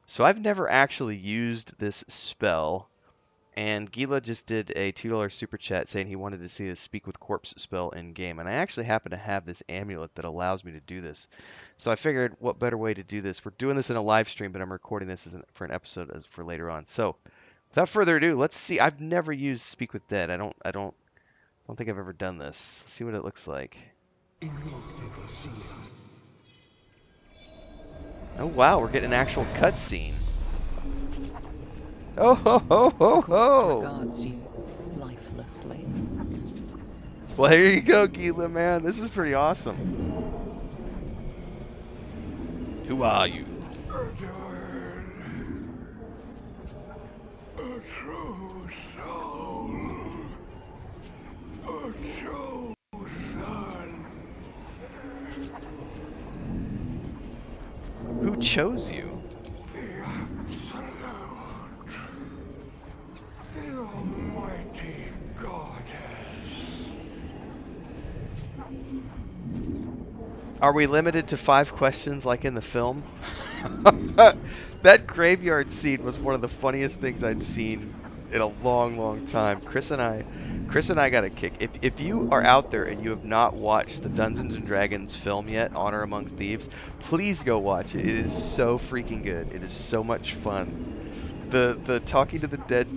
So I've never actually used this spell, and Gila just did a $2 super chat saying he wanted to see the Speak with Corpse spell in game, and I actually happen to have this amulet that allows me to do this. So I figured, what better way to do this? We're doing this in a live stream, but I'm recording this for an episode for later on. So without further ado, let's see. I've never used Speak with Dead. I don't think I've ever done this. Let's see what it looks like. Oh wow, we're getting an actual cutscene. Oh ho ho ho The corpse ho! regards you lifelessly. Well, here you go, Gila, man. This is pretty awesome. Who are you? A true soul. A true son. Who chose you? The absolute. The almighty goddess. Are we limited to 5 questions like in the film? That graveyard scene was one of the funniest things I'd seen in a long, long time. Chris and I got a kick. If you are out there and you have not watched the Dungeons and Dragons film yet, Honor Among Thieves, please go watch it. It is so freaking good. It is so much fun. The talking to the dead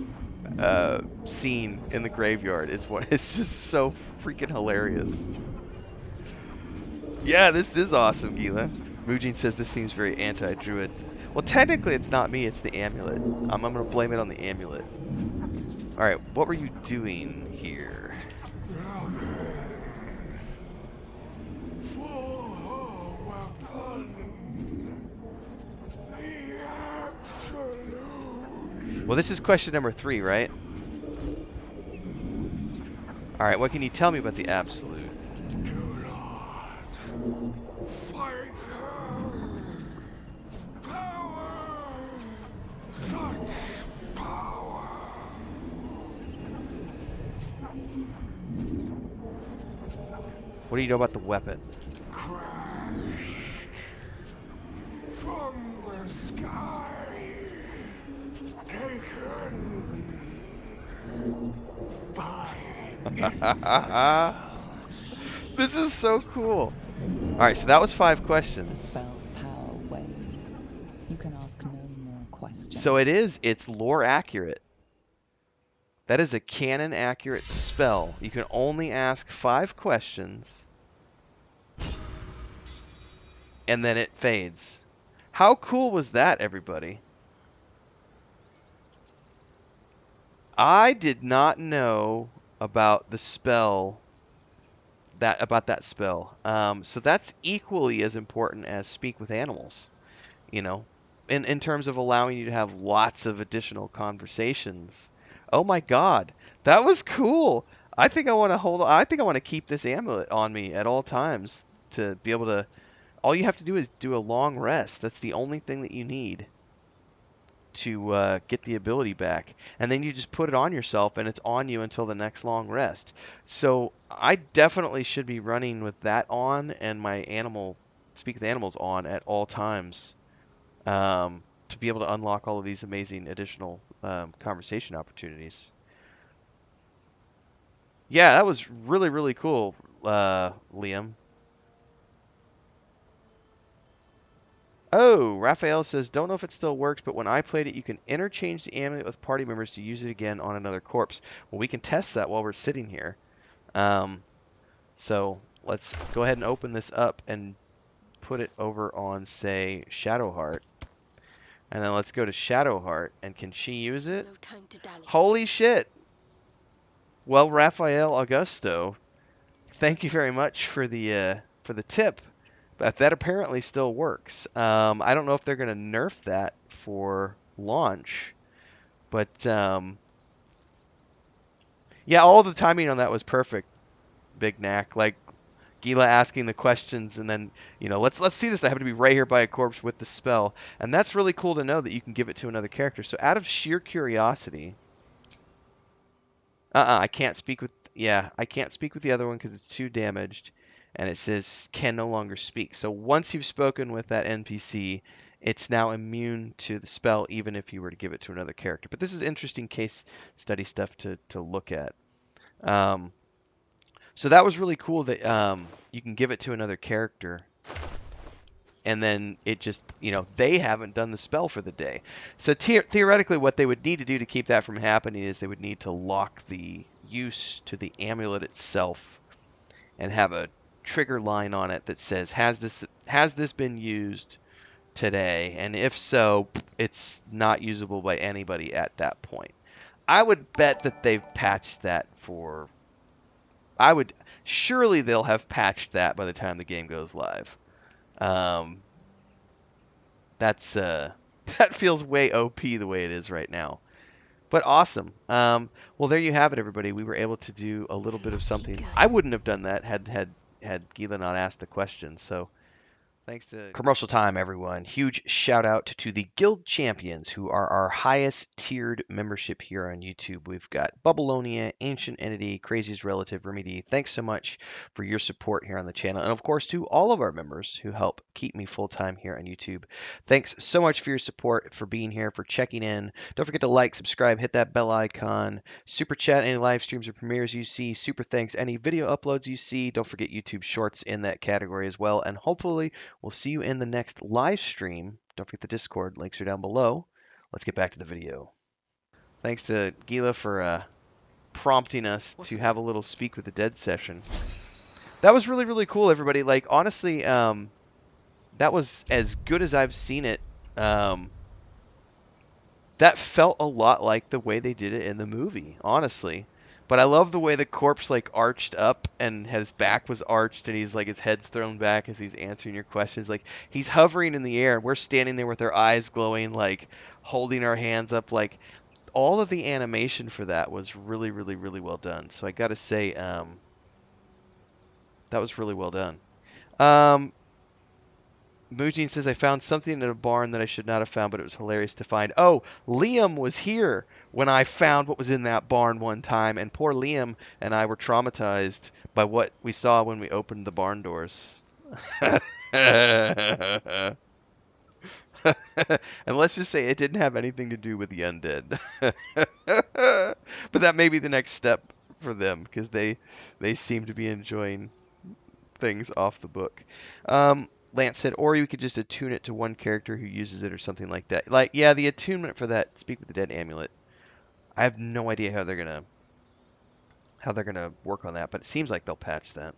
scene in the graveyard is it's just so freaking hilarious. Yeah, this is awesome, Gila. Mujin says this seems very anti-druid. Well, technically it's not me, it's the amulet. I'm going to blame it on the amulet. Alright, what were you doing here? Well, this is question number 3, right? Alright, what can you tell me about the absolute? Fight her. Power. Such power. What do you know about the weapon? Crashed from the sky. Taken by This is so cool. Alright, so that was 5 The questions. spell's power wanes. You can ask no more questions. So it's lore accurate. That is a canon accurate spell. You can only ask 5 questions, and then it fades. How cool was that, everybody? I did not know about the spell, about that spell. So that's equally as important as Speak with Animals, you know, in terms of allowing you to have lots of additional conversations. Oh my God, that was cool. I think I want to I think I want to keep this amulet on me at all times to be able to. All you have to do is do a long rest. That's the only thing that you need to get the ability back, and then you just put it on yourself, and it's on you until the next long rest. So I definitely should be running with that on and my Speak with Animals on at all times, to be able to unlock all of these amazing additional conversation opportunities. Yeah, that was really, really cool, Liam. Oh, Raphael says, don't know if it still works, but when I played it, you can interchange the amulet with party members to use it again on another corpse. Well, we can test that while we're sitting here. So let's go ahead and open this up and put it over on, say, Shadowheart. And then let's go to Shadowheart, and can she use it? No time to dally. Holy shit! Well, Raphael Augusto, thank you very much for the tip. But that apparently still works. I don't know if they're going to nerf that for launch, but yeah, all the timing on that was perfect, Big Knack. Like Gila asking the questions, and then let's see this. I have to be right here by a corpse with the spell, and that's really cool to know that you can give it to another character. So out of sheer curiosity, I can't speak with. Yeah, I can't speak with the other one because it's too damaged, and it says can no longer speak. So once you've spoken with that NPC, it's now immune to the spell even if you were to give it to another character. But this is interesting case study stuff to look at. Um, so that was really cool that you can give it to another character and then it just, they haven't done the spell for the day. So theoretically, what they would need to do to keep that from happening is they would need to lock the use to the amulet itself and have a trigger line on it that says, has this been used today? And if so, it's not usable by anybody at that point. I would bet that they've patched that for. I would surely they'll have patched that by the time the game goes live. Um, that's that feels way OP the way it is right now. But awesome. Well, there you have it, everybody. We were able to do a little bit of Must be something. I good. wouldn't have done that had Gila not asked the question. So thanks to commercial time, everyone. Huge shout out to the Guild Champions, who are our highest tiered membership here on YouTube. We've got Bubbleonia, Ancient Entity, Crazy's Relative, Remedy. Thanks so much for your support here on the channel. And of course, to all of our members who help keep me full time here on YouTube. Thanks so much for your support, for being here, for checking in. Don't forget to like, subscribe, hit that bell icon, super chat any live streams or premieres you see, super thanks any video uploads you see. Don't forget YouTube Shorts in that category as well. And hopefully, we'll see you in the next live stream. Don't forget the Discord. Links are down below. Let's get back to the video. Thanks to Gila for prompting us to have a little Speak with the Dead session. That was really, really cool, everybody. Like, honestly, that was as good as I've seen it. That felt a lot like the way they did it in the movie, honestly. But I love the way the corpse like arched up and his back was arched and he's like his head's thrown back as he's answering your questions. Like he's hovering in the air and we're standing there with our eyes glowing, like holding our hands up. Like all of the animation for that was really, really, really well done. So I gotta say, that was really well done. Um, Mujin says, I found something in a barn that I should not have found, but it was hilarious to find. Oh, Liam was here when I found what was in that barn one time, and poor Liam and I were traumatized by what we saw when we opened the barn doors. And let's just say it didn't have anything to do with the undead. But that may be the next step for them, because they seem to be enjoying things off the book. Lance said, or you could just attune it to one character who uses it or something like that. Like, yeah, the attunement for that Speak with the Dead amulet. I have no idea how they're gonna work on that, but it seems like they'll patch that.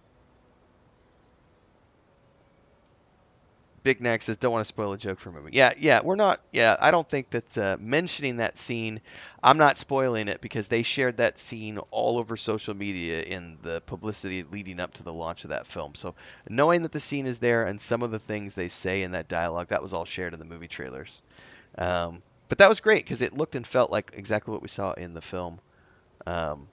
Big Neck says, don't want to spoil a joke for a movie. Yeah, we're not. Yeah, I don't think that mentioning that scene, I'm not spoiling it because they shared that scene all over social media in the publicity leading up to the launch of that film. So knowing that the scene is there and some of the things they say in that dialogue, that was all shared in the movie trailers. But that was great because it looked and felt like exactly what we saw in the film. Um,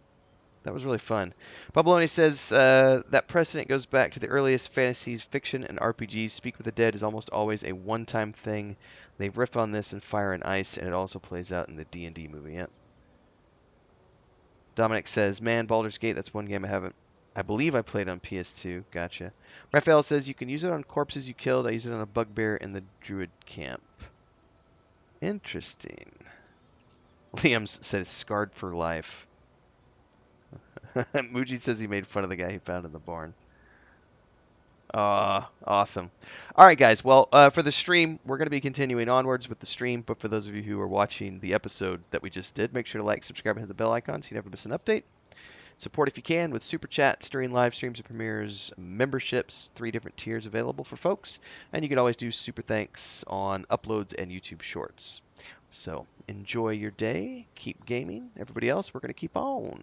that was really fun. Babaloni says that precedent goes back to the earliest fantasies, fiction, and RPGs. Speak with the Dead is almost always a one-time thing. They riff on this in Fire and Ice, and it also plays out in the D&D movie. Yep. Dominic says, man, Baldur's Gate, that's one game I haven't. I believe I played on PS2. Gotcha. Raphael says, you can use it on corpses you killed. I use it on a bugbear in the druid camp. Interesting. Liam says, scarred for life. Muji says he made fun of the guy he found in the barn. Awesome. All right, guys. Well, for the stream, we're going to be continuing onwards with the stream. But for those of you who are watching the episode that we just did, make sure to like, subscribe, and hit the bell icon so you never miss an update. Support if you can with super chats during live streams and premieres, memberships, 3 different tiers available for folks, and you can always do super thanks on uploads and YouTube Shorts. So enjoy your day. Keep gaming. Everybody else, we're going to keep on.